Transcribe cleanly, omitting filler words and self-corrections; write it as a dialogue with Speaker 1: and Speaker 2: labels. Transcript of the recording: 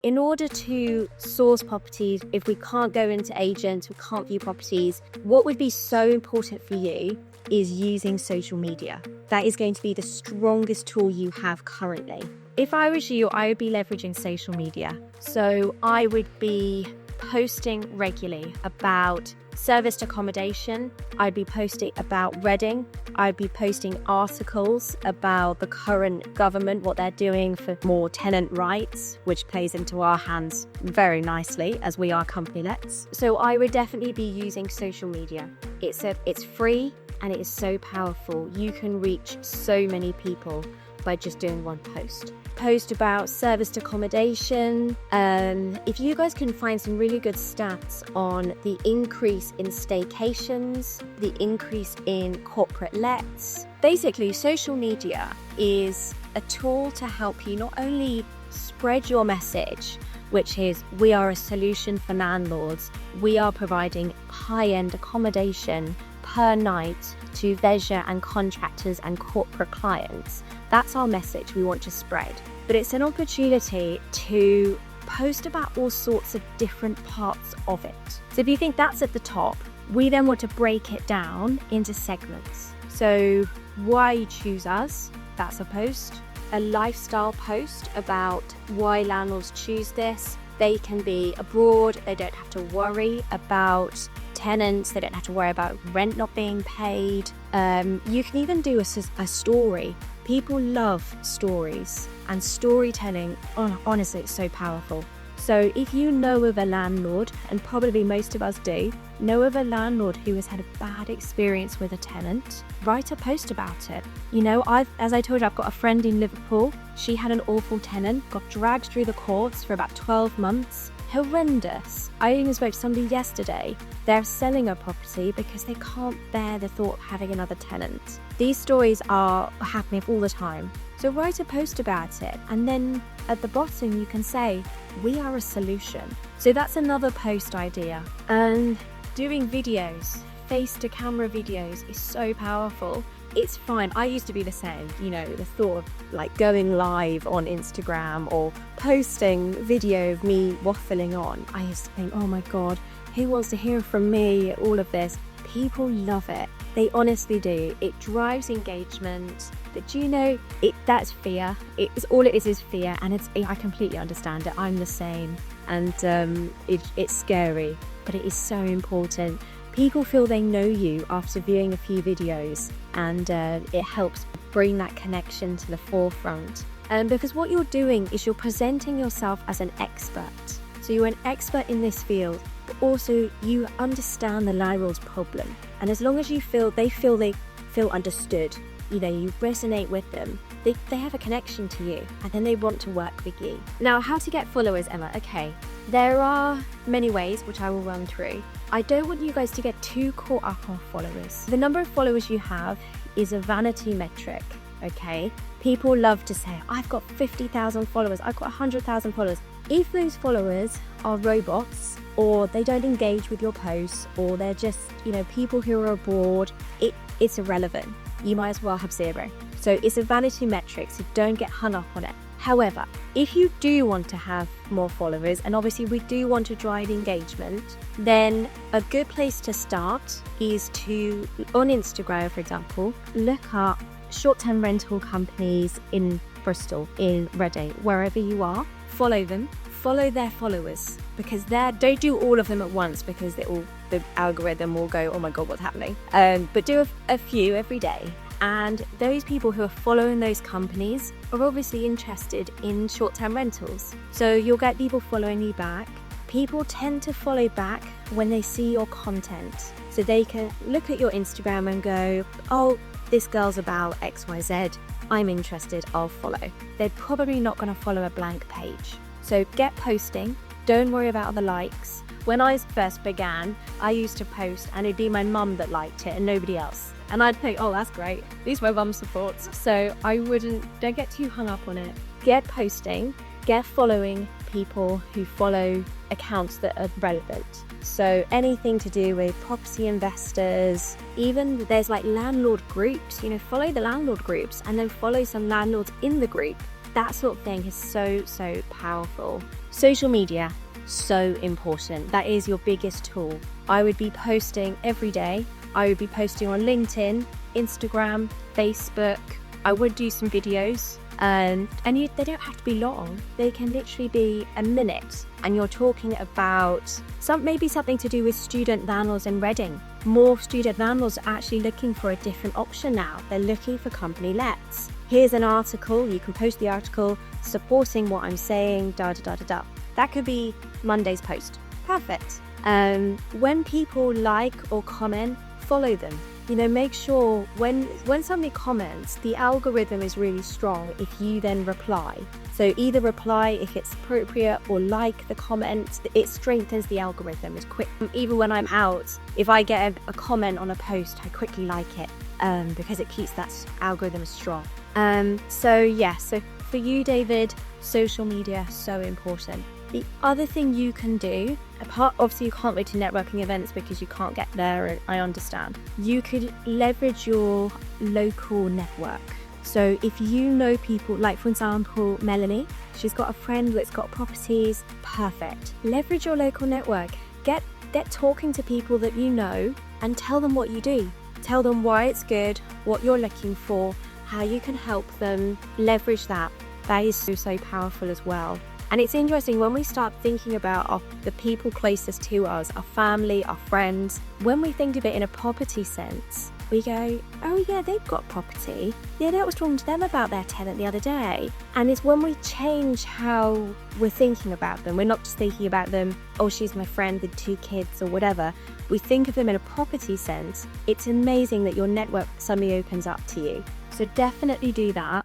Speaker 1: In order to source properties, if we can't go into agents, we can't view properties, what would be so important for you is using social media. That is going to be the strongest tool you have currently. If I was you, I would be leveraging social media. So I would be posting regularly about serviced accommodation. I'd be posting about Reading. I'd be posting articles about the current government, what they're doing for more tenant rights, which plays into our hands very nicely as we are company lets. So I would definitely be using social media. It's free and it is so powerful. You can reach so many people by just doing one post. Post about serviced accommodation. If you guys can find some really good stats on the increase in staycations, the increase in corporate lets. Basically, social media is a tool to help you not only spread your message, which is we are a solution for landlords. We are providing high-end accommodation per night to leisure and contractors and corporate clients. That's our message we want to spread. But it's an opportunity to post about all sorts of different parts of it. So if you think that's at the top, we then want to break it down into segments. So why you choose us, that's a post. A lifestyle post about why landlords choose this. They can be abroad, they don't have to worry about tenants, they don't have to worry about rent not being paid. You can even do a story. People love stories, and storytelling, honestly, it's so powerful. So if you know of a landlord, and probably most of us do, know of a landlord who has had a bad experience with a tenant, write a post about it. You know, as I told you, I've got a friend in Liverpool. She had an awful tenant, got dragged through the courts for about 12 months. Horrendous. I even spoke to somebody yesterday. They're selling a property because they can't bear the thought of having another tenant. These stories are happening all the time. So write a post about it, and then at the bottom you can say, we are a solution. So that's another post idea. And doing videos, face to camera videos is so powerful. It's fine. I used to be the same, the thought of like going live on Instagram or posting video of me waffling on. I used to think, oh my God, who wants to hear from me? All of this. People love it. They honestly do. It drives engagement. But that's fear. All it is fear, and I completely understand it. I'm the same, and it's scary, but it is so important. People feel they know you after viewing a few videos, and it helps bring that connection to the forefront. Because what you're doing is you're presenting yourself as an expert. So you're an expert in this field, but also you understand the landlord's problem. And as long as they feel understood, you resonate with them, they have a connection to you, and then they want to work with you. Now, how to get followers, Emma? Okay, there are many ways, which I will run through. I don't want you guys to get too caught up on followers. The number of followers you have is a vanity metric, okay? People love to say, I've got 50,000 followers, I've got 100,000 followers. If those followers are robots, or they don't engage with your posts, or they're just, people who are abroad, it's irrelevant. You might as well have zero. So it's a vanity metric, so don't get hung up on it. However, if you do want to have more followers, and obviously we do want to drive engagement, then a good place to start is to, on Instagram, for example, look up short-term rental companies in Bristol, in Reading, wherever you are. Follow them, follow their followers, because don't do all of them at once, because the algorithm will go, oh my God, what's happening? But do a few every day. And those people who are following those companies are obviously interested in short-term rentals. So you'll get people following you back. People tend to follow back when they see your content. So they can look at your Instagram and go, oh, this girl's about XYZ. I'm interested, I'll follow. They're probably not going to follow a blank page. So get posting. Don't worry about the likes. When I first began, I used to post and it'd be my mum that liked it and nobody else. And I'd think, oh, that's great. These my mum supports. So don't get too hung up on it. Get posting, get following people who follow accounts that are relevant. So anything to do with property investors, even there's like landlord groups, follow the landlord groups and then follow some landlords in the group. That sort of thing is so, so powerful. Social media, so important. That is your biggest tool. I would be posting every day. I would be posting on LinkedIn, Instagram, Facebook. I would do some videos. They don't have to be long. They can literally be a minute. And you're talking about maybe something to do with student landlords in Reading. More student landlords are actually looking for a different option now. They're looking for company lets. Here's an article. You can post the article supporting what I'm saying, That could be Monday's post. Perfect. When people like or comment, follow them. Make sure when somebody comments, the algorithm is really strong if you then reply. So either reply if it's appropriate or like the comment. It strengthens the algorithm. It's quick. Even when I'm out, if I get a comment on a post, I quickly like it because it keeps that algorithm strong. So for you, David, social media, so important. The other thing you can do, obviously you can't go to networking events because you can't get there, I understand. You could leverage your local network. So if you know people, like for example, Melanie, she's got a friend that's got properties, perfect. Leverage your local network. Get talking to people that you know and tell them what you do. Tell them why it's good, what you're looking for, how you can help them. Leverage that. That is so powerful as well. And it's interesting when we start thinking about the people closest to us, our family, our friends, when we think of it in a property sense, we go, oh yeah, they've got property. Yeah, I was talking to them about their tenant the other day. And it's when we change how we're thinking about them. We're not just thinking about them, oh, she's my friend with 2 kids or whatever. We think of them in a property sense. It's amazing that your network suddenly opens up to you. So definitely do that.